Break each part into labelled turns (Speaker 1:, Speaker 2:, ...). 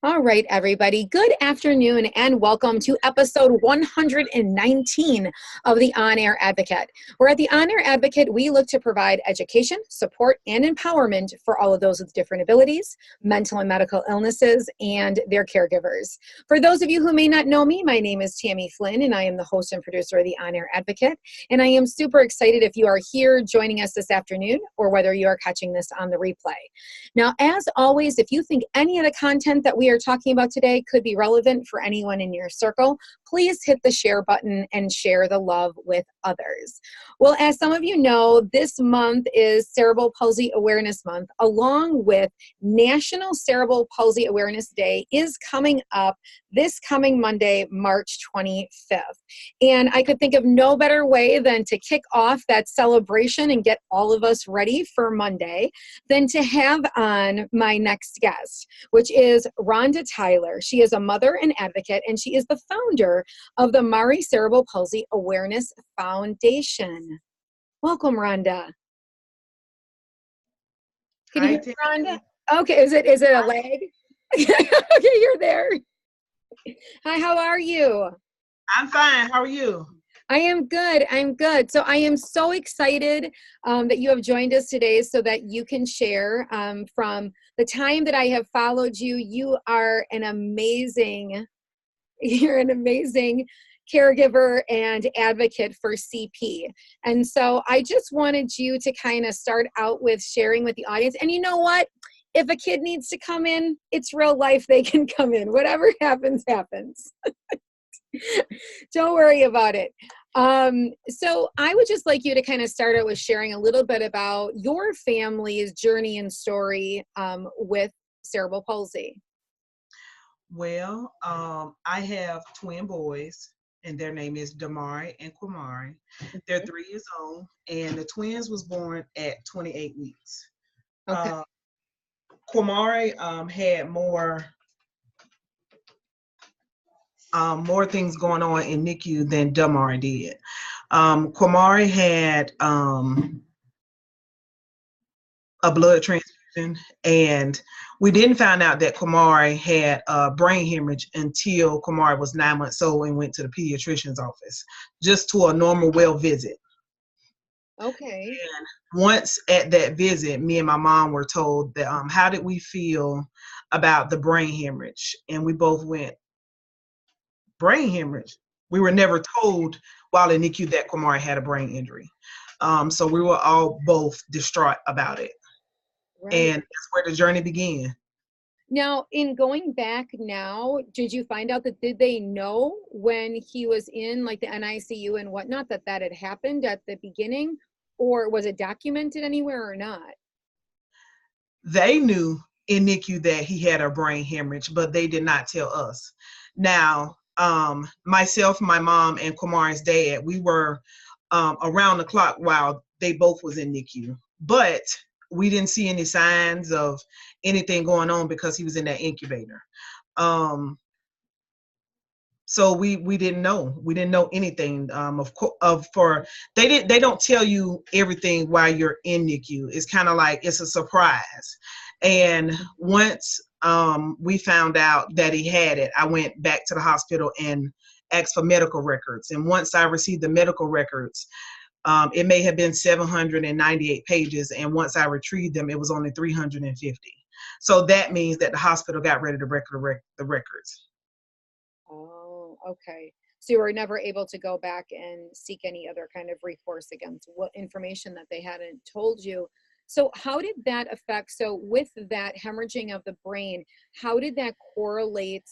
Speaker 1: All right, everybody. Good afternoon and welcome to episode 119 of the On Air Advocate. Where at the On Air Advocate, we look to provide education, support, and empowerment for all of those with different abilities, mental and medical illnesses, and their caregivers. For those of you who may not know me, my name is Tammy Flynn, and I am the host and producer of the On Air Advocate. And I am super excited if you are here joining us this afternoon or whether you are catching this on the replay. Now, as always, if you think any of the content that we are talking about today could be relevant for anyone in your circle, please hit the share button and share the love with others. Well, as some of you know, this month is Cerebral Palsy Awareness Month, along with National Cerebral Palsy Awareness Day is coming up this coming Monday, March 25th. And I could think of no better way than to kick off that celebration and get all of us ready for Monday than to have on my next guest, which is Ronda Tyler. She is a mother and advocate, and she is the founder of the Mari Cerebral Palsy Awareness Foundation. Welcome, Rhonda. Can you hear me, Rhonda? Okay, is it a lag? Okay, you're there. Hi, how are you?
Speaker 2: I'm fine. How are you?
Speaker 1: I am good. I'm good. So I am so excited that you have joined us today so that you can share from the time that I have followed you. You're an amazing caregiver and advocate for CP. And so I just wanted you to kind of start out with sharing with the audience. And you know what? If a kid needs to come in, it's real life. They can come in. Whatever happens, happens. Don't worry about it. So I would just like you to kind of start out with sharing a little bit about your family's journey and story with cerebral palsy.
Speaker 2: Well, I have twin boys, and their name is Damari and Quamari. They're 3 years old, and the twins was born at 28 weeks.
Speaker 1: Okay.
Speaker 2: Quamari had more things going on in NICU than Damari did. Quamari had a blood transfusion, and we didn't find out that Quamari had a brain hemorrhage until Quamari was 9 months old and went to the pediatrician's office just to a normal well visit.
Speaker 1: Okay.
Speaker 2: And once at that visit, me and my mom were told that how did we feel about the brain hemorrhage? And we both went, brain hemorrhage? We were never told while in NICU that Quamari had a brain injury. So we were all both distraught about it. Right. And that's where the journey began.
Speaker 1: Now, in going back now, did you find out did they know when he was in like the NICU and whatnot that had happened at the beginning, or was it documented anywhere or not?
Speaker 2: They knew in NICU that he had a brain hemorrhage, but they did not tell us. Now, myself, my mom, and Quamari's dad, we were around the clock while they both was in NICU, but we didn't see any signs of anything going on because he was in that incubator. So we didn't know. We didn't know anything. They don't tell you everything while you're in NICU. It's kind of like it's a surprise. And once we found out that he had it, I went back to the hospital and asked for medical records. And once I received the medical records, it may have been 798 pages, and once I retrieved them, it was only 350. So that means that the hospital got ready to record the records.
Speaker 1: Oh, okay. So you were never able to go back and seek any other kind of recourse against what information that they hadn't told you. So how did that affect, so with that hemorrhaging of the brain, how did that correlate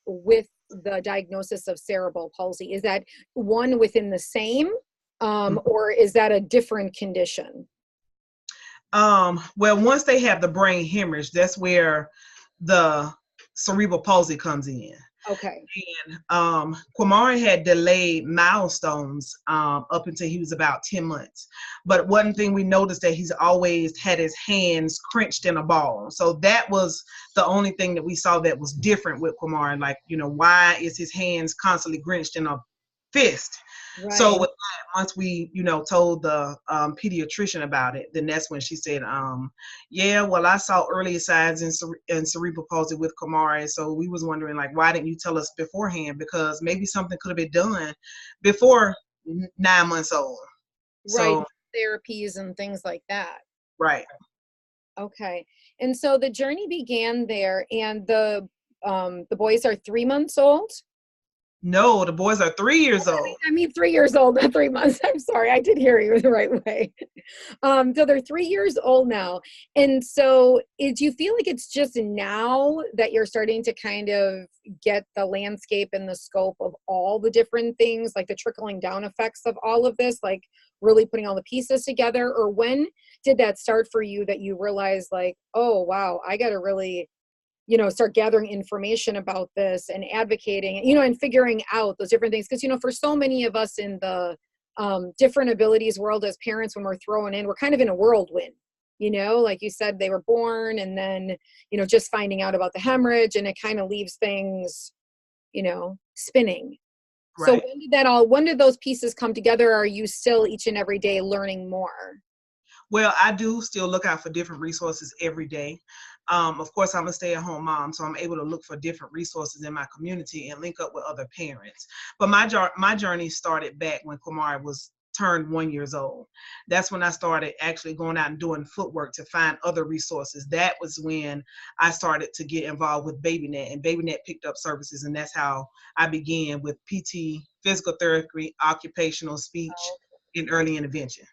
Speaker 1: with the diagnosis of cerebral palsy? Is that one within the same? Or is that a different condition?
Speaker 2: Well, once they have the brain hemorrhage, that's where the cerebral palsy comes in.
Speaker 1: Okay.
Speaker 2: And Quamari had delayed milestones up until he was about 10 months. But one thing we noticed that he's always had his hands clenched in a ball. So that was the only thing that we saw that was different with Quamari. Like, why is his hands constantly clenched in a fist. So
Speaker 1: Right.
Speaker 2: with that, once we, told the pediatrician about it, then that's when she said, yeah, well, I saw early signs in cerebral palsy with Kamari. So we was wondering, like, why didn't you tell us beforehand? Because maybe something could have been done before 9 months old.
Speaker 1: Right.
Speaker 2: So,
Speaker 1: Therapies and things like that.
Speaker 2: right.
Speaker 1: Okay. And so the journey began there, and the boys are 3 months old.
Speaker 2: No, the boys are 3 years old.
Speaker 1: I mean 3 years old, not 3 months. I'm sorry, I did hear you the right way. So they're 3 years old now. And so do you feel like it's just now that you're starting to kind of get the landscape and the scope of all the different things, like the trickling down effects of all of this, like really putting all the pieces together? Or when did that start for you that you realized, like, oh, wow, I got to really start gathering information about this and advocating, and figuring out those different things? Because, for so many of us in the different abilities world as parents, when we're thrown in, we're kind of in a whirlwind, like you said, they were born and then, just finding out about the hemorrhage, and it kind of leaves things, spinning. So
Speaker 2: Right.
Speaker 1: when did those pieces come together? Are you still each and every day learning more?
Speaker 2: Well, I do still look out for different resources every day. Of course, I'm a stay-at-home mom, so I'm able to look for different resources in my community and link up with other parents. But my journey started back when Kamari was turned 1 year old. That's when I started actually going out and doing footwork to find other resources. That was when I started to get involved with BabyNet, and BabyNet picked up services, and that's how I began with PT, physical therapy, occupational speech, and early intervention.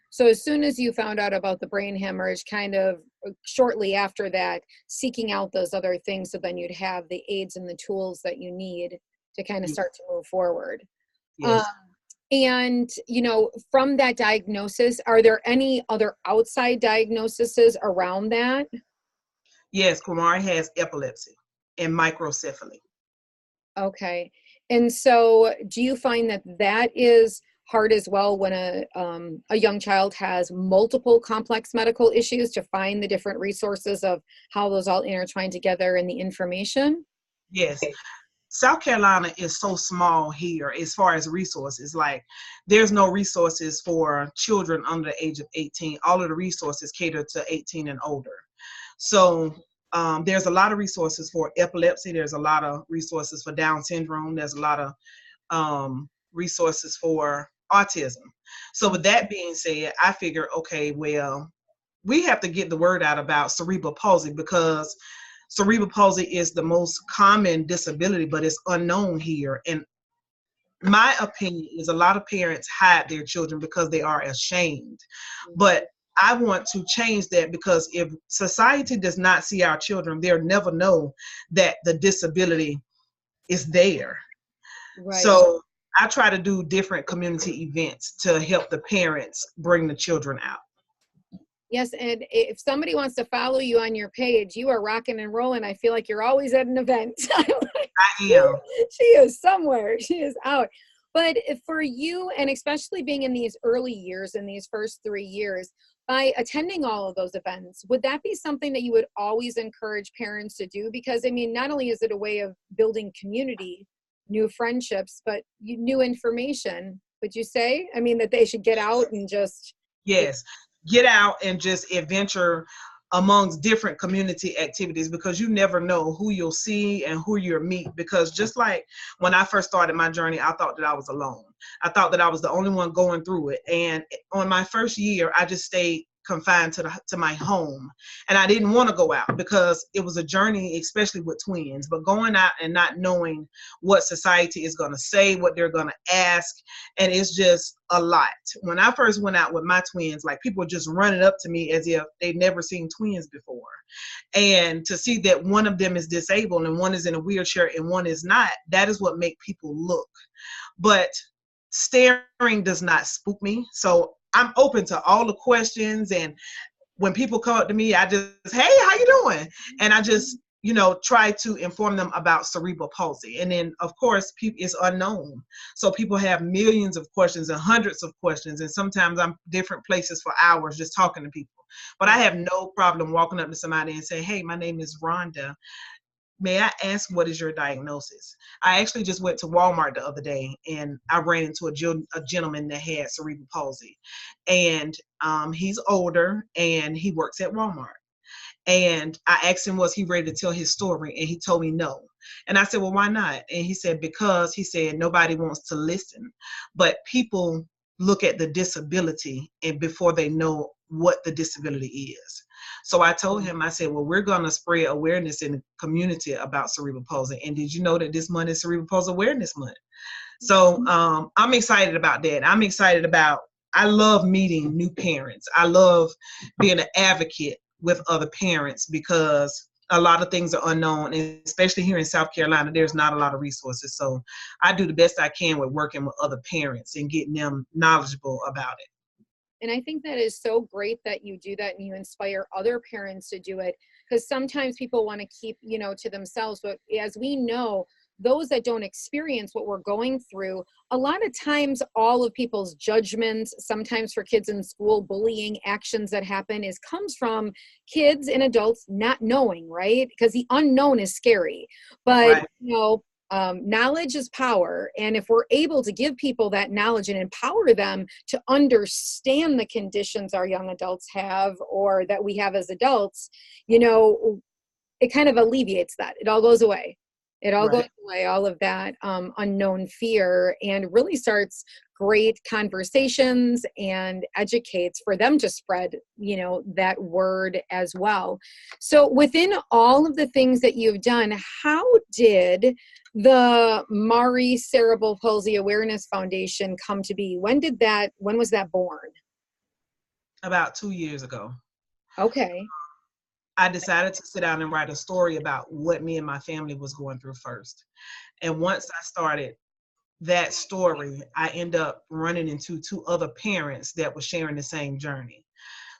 Speaker 1: So as soon as you found out about the brain hemorrhage, kind of shortly after that, seeking out those other things, so then you'd have the aids and the tools that you need to kind of
Speaker 2: Ye-
Speaker 1: start to move forward. Um,
Speaker 2: Yes.
Speaker 1: and, from that diagnosis, are there any other outside diagnoses around that?
Speaker 2: Yes, Kumari has epilepsy and microcephaly.
Speaker 1: Okay. And so do you find that that is hard as well when a young child has multiple complex medical issues, to find the different resources of how those all intertwine together and the information?
Speaker 2: Yes. South Carolina is so small here as far as resources. Like, there's no resources for children under the age of 18. All of the resources cater to 18 and older. So there's a lot of resources for epilepsy. There's a lot of resources for Down syndrome. There's a lot of resources for autism. So with that being said, I figure, okay, well, we have to get the word out about cerebral palsy, because cerebral palsy is the most common disability, but it's unknown here. And my opinion is a lot of parents hide their children because they are ashamed. But I want to change that, because if society does not see our children, they'll never know that the disability is there.
Speaker 1: Right.
Speaker 2: So I try to do different community events to help the parents bring the children out.
Speaker 1: Yes, and if somebody wants to follow you on your page, you are rocking and rolling. I feel like you're always at an event.
Speaker 2: I am.
Speaker 1: She is somewhere. She is out. But for you, and especially being in these early years, in these first 3 years, by attending all of those events, would that be something that you would always encourage parents to do? Because, I mean, not only is it a way of building community, new friendships, but new information, would you say? I mean, that they should get out and just,
Speaker 2: Yes. Get out and just adventure amongst different community activities, because you never know who you'll see and who you'll meet. Because just like when I first started my journey, I thought that I was alone. I thought that I was the only one going through it. And on my first year, I just stayed confined to my home, and I didn't want to go out because it was a journey, especially with twins. But going out and not knowing what society is going to say, what they're going to ask, and it's just a lot. When I first went out with my twins, like, people just running up to me as if they'd never seen twins before. And to see that one of them is disabled and one is in a wheelchair and one is not, that is what make people look. But staring does not spook me. So I'm open to all the questions. And when people come up to me, I just, hey, how you doing? And I just, try to inform them about cerebral palsy. And then, of course, it's unknown. So people have millions of questions and hundreds of questions. And sometimes I'm different places for hours just talking to people. But I have no problem walking up to somebody and say, hey, my name is Ronda. may I ask, what is your diagnosis? I actually just went to Walmart the other day, and I ran into a gentleman that had cerebral palsy. And he's older, and he works at Walmart. And I asked him, was he ready to tell his story? And he told me no. And I said, well, why not? And he said, because he said nobody wants to listen. But people look at the disability and before they know what the disability is. So I told him, I said, well, we're going to spread awareness in the community about cerebral palsy. And did you know that this month is Cerebral Palsy Awareness Month? So I'm excited about that. I love meeting new parents. I love being an advocate with other parents because a lot of things are unknown, and especially here in South Carolina, there's not a lot of resources. So I do the best I can with working with other parents and getting them knowledgeable about it.
Speaker 1: And I think that is so great that you do that and you inspire other parents to do it, because sometimes people want to keep, to themselves. But as we know, those that don't experience what we're going through, a lot of times all of people's judgments, sometimes for kids in school, bullying actions that happen comes from kids and adults not knowing, right? Because the unknown is scary. But,
Speaker 2: Right.
Speaker 1: Knowledge is power. And if we're able to give people that knowledge and empower them to understand the conditions our young adults have or that we have as adults, it kind of alleviates that. It all goes away. It all goes away, all of that unknown fear, and really starts great conversations and educates for them to spread, that word as well. So within all of the things that you've done, how did the Mari Cerebral Palsy Awareness Foundation come to be? When was that born?
Speaker 2: About 2 years ago.
Speaker 1: Okay.
Speaker 2: I decided to sit down and write a story about what me and my family was going through first. And once I started that story, I end up running into 2 other parents that were sharing the same journey.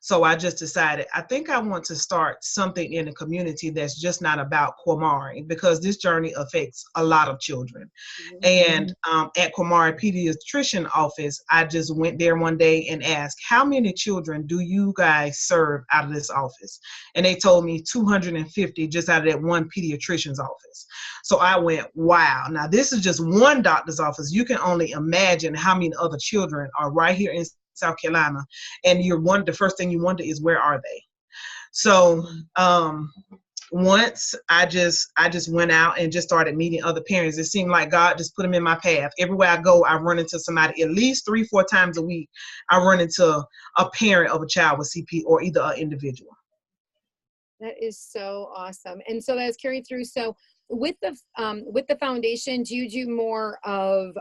Speaker 2: So I just decided, I think I want to start something in the community that's just not about Kwamari, because this journey affects a lot of children. And at Kwamari Pediatrician office, I just went there one day and asked, how many children do you guys serve out of this office? And they told me 250 just out of that one pediatrician's office. So I went, wow. Now this is just one doctor's office. You can only imagine how many other children are right here in South Carolina, and the first thing you wonder is, where are they? So once I just went out and just started meeting other parents. It seemed like God just put them in my path. Everywhere I go, I run into somebody at least 3-4 times a week. I run into a parent of a child with CP or either an individual.
Speaker 1: That is so awesome. And so that's carried through. So with the foundation, do you do more of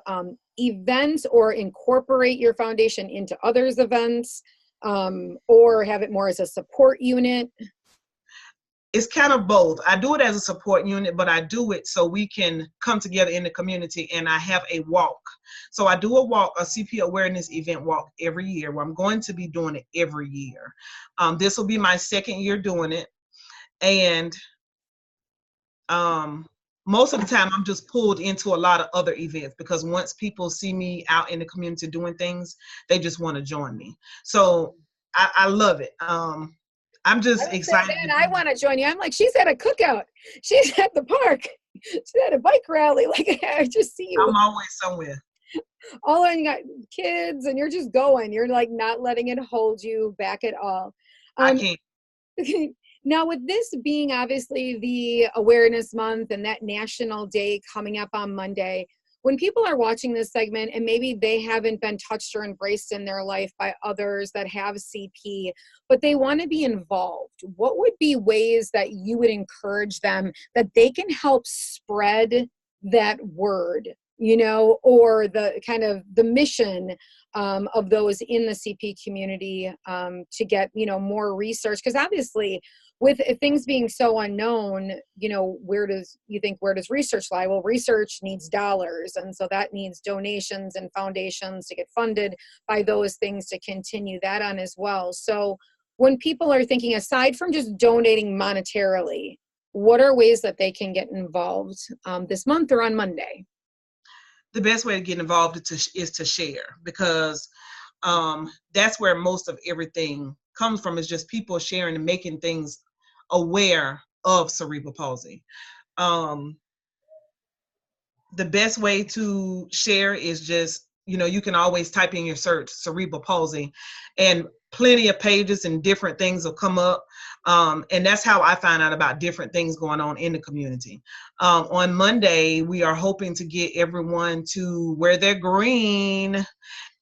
Speaker 1: events or incorporate your foundation into others' events, or have it more as a support unit?
Speaker 2: It's kind of both. I do it as a support unit, but I do it so we can come together in the community, and I have a walk. So I do a CP awareness event walk every year, where I'm going to be doing it every year. This will be my 2nd year doing it. And most of the time I'm just pulled into a lot of other events, because once people see me out in the community doing things, they just want to join me. So I love it. I'm just excited.
Speaker 1: I want to join you. I'm like, she's at a cookout. She's at the park. She's at a bike rally. Like, I just see you.
Speaker 2: I'm always somewhere.
Speaker 1: All and you got kids, and you're just going. You're like not letting it hold you back at all.
Speaker 2: I can't.
Speaker 1: Now, with this being obviously the awareness month and that national day coming up on Monday, when people are watching this segment and maybe they haven't been touched or embraced in their life by others that have CP, but they want to be involved, what would be ways that you would encourage them that they can help spread that word, or the kind of the mission of those in the CP community to get, more research? Because obviously, with things being so unknown, where does research lie? Well, research needs dollars. And so that needs donations and foundations to get funded by those things to continue that on as well. So when people are thinking, aside from just donating monetarily, what are ways that they can get involved this month or on Monday?
Speaker 2: The best way to get involved is to share, because that's where most of everything comes from, is just people sharing and making things aware of cerebral palsy. The best way to share is just, you can always type in your search cerebral palsy, and plenty of pages and different things will come up. And that's how I find out about different things going on in the community. On Monday, we are hoping to get everyone to wear their green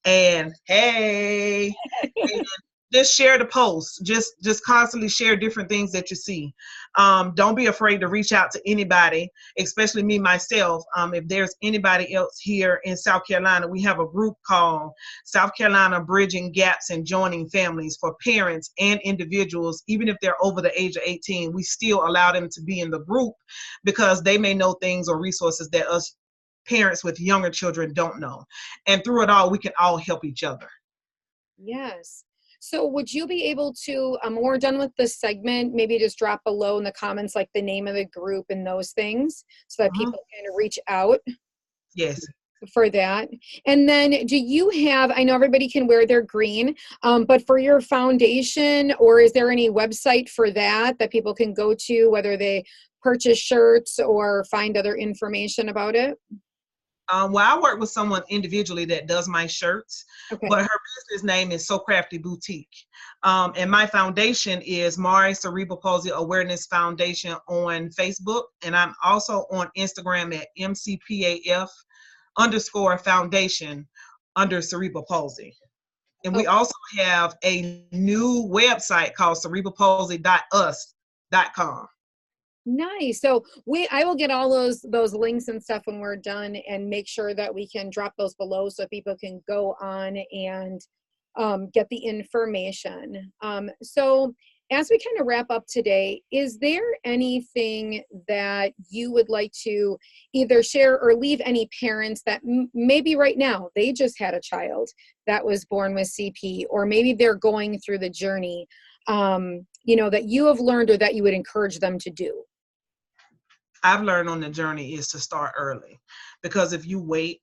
Speaker 2: and hey, and just share the posts. Just constantly share different things that you see. Don't be afraid to reach out to anybody, especially me myself. If there's anybody else here in South Carolina, we have a group called South Carolina Bridging Gaps and Joining Families for parents and individuals. Even if they're over the age of 18, we still allow them to be in the group because they may know things or resources that us parents with younger children don't know. And through it all, we can all help each other.
Speaker 1: Yes. So would you be able to, when we're done with this segment, maybe just drop below in the comments, like the name of the group and those things so that people can reach out?
Speaker 2: Yes.
Speaker 1: For that. And then do you have, I know everybody can wear their green, but for your foundation, or is there any website for that people can go to, whether they purchase shirts or find other information about it?
Speaker 2: Well, I work with someone individually that does my shirts,
Speaker 1: Okay.
Speaker 2: but her business name is So Crafty Boutique. And my foundation is Mari Cerebral Palsy Awareness Foundation on Facebook. And I'm also on Instagram at MCPAF_foundation under cerebral palsy. And we also have a new website called cerebralpalsy.us.com.
Speaker 1: Nice. So I will get all those links and stuff when we're done, and make sure that we can drop those below so people can go on and get the information. So as we kind of wrap up today, is there anything that you would like to either share or leave any parents that maybe right now they just had a child that was born with CP, or maybe they're going through the journey, that you have learned or that you would encourage them to do?
Speaker 2: I've learned on the journey is to start early, because if you wait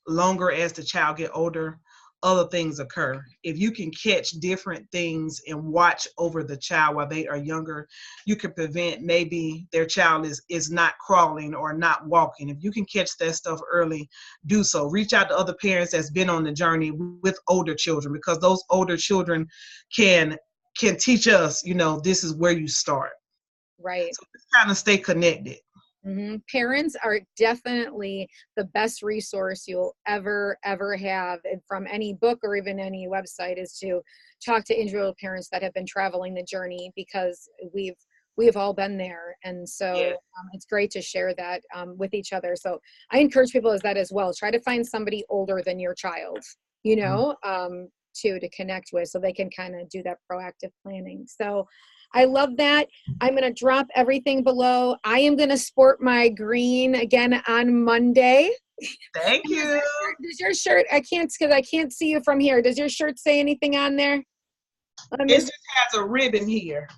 Speaker 2: longer as the child get older, other things occur. If you can catch different things and watch over the child while they are younger, you can prevent maybe their child is not crawling or not walking. If you can catch that stuff early, do so. Reach out to other parents that's been on the journey with older children, because those older children can teach us, this is where you start.
Speaker 1: Right.
Speaker 2: So just kind of stay connected.
Speaker 1: Mm-hmm. Parents are definitely the best resource you'll ever have, and from any book or even any website, is to talk to individual parents that have been traveling the journey, because we've all been there. And so it's great to share that with each other. So I encourage people as well. Try to find somebody older than your child, to connect with, so they can kind of do that proactive planning. So I love that. I'm going to drop everything below. I am going to sport my green again on Monday.
Speaker 2: Thank you.
Speaker 1: Does your shirt, because I can't see you from here. Does your shirt say anything on there?
Speaker 2: It just has a ribbon here.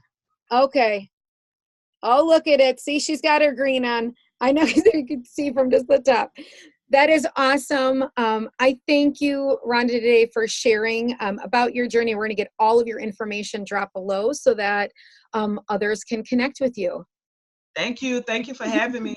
Speaker 1: Okay. Oh, look at it. See, she's got her green on. I know you can see from just the top. That is awesome. I thank you, Ronda, today for sharing about your journey. We're going to get all of your information dropped below so that others can connect with you.
Speaker 2: Thank you. Thank you for having me.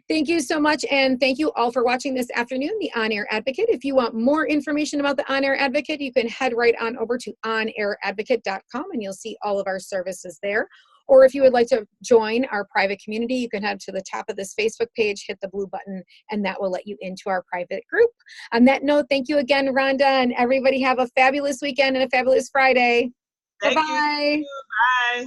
Speaker 1: Thank you so much. And thank you all for watching this afternoon, The On Air Advocate. If you want more information about The On Air Advocate, you can head right on over to onairadvocate.com, and you'll see all of our services there. Or if you would like to join our private community, you can head to the top of this Facebook page, hit the blue button, and that will let you into our private group. On that note, thank you again, Rhonda, and everybody have a fabulous weekend and a fabulous Friday. Bye-bye.
Speaker 2: Bye.